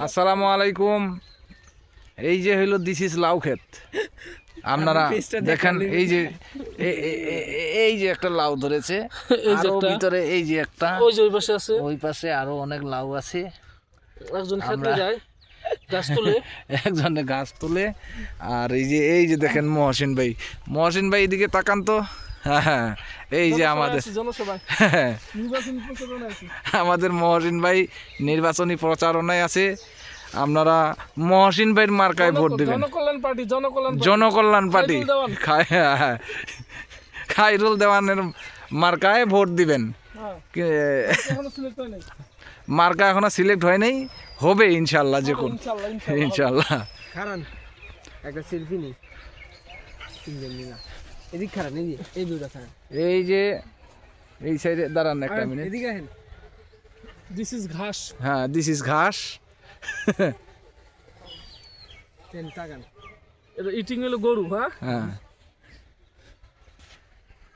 আসসালামু আলাইকুম। এই যে হইলো দিস ইজ লাউ ক্ষেত। আপনারা দেখেন এই যে একটা লাউ ধরেছে, আরো ভিতরে এই যে একটা, ওই পাশে আছে, ওই পাশে আরো অনেক লাউ আছে। একজন খেতে যায় গাছ তুলে, একজনে গাছ তুলে। আর এই যে দেখেন মহসিন ভাই এদিকে তাকান তো। হ্যাঁ, এই যে আমাদের আমাদের মহসিন ভাই নির্বাচনী প্রচারণায় আছে। আপনারা মহসিন ভাইয়ের মার্কায় ভোট দিবেন। জনকল্যাণ পার্টি খায়রুল দেওয়ানের মার্কায় ভোট দিবেন। মার্কা এখনো সিলেক্ট হয় নাই, হবে ইনশাল্লাহ, যে কোন ইনশাল্লাহ। খারান একটা সেলফি নি, এদিক খারান, এই দুটা খারান, এই যে এই সাইডে দাঁড়ান একটা মিনিট, এদিকে আহেন। দিস ইজ ঘাস। হ্যাঁ, দিস ইজ ঘাস। এটা ইটিং হলো গরু। হ্যাঁ,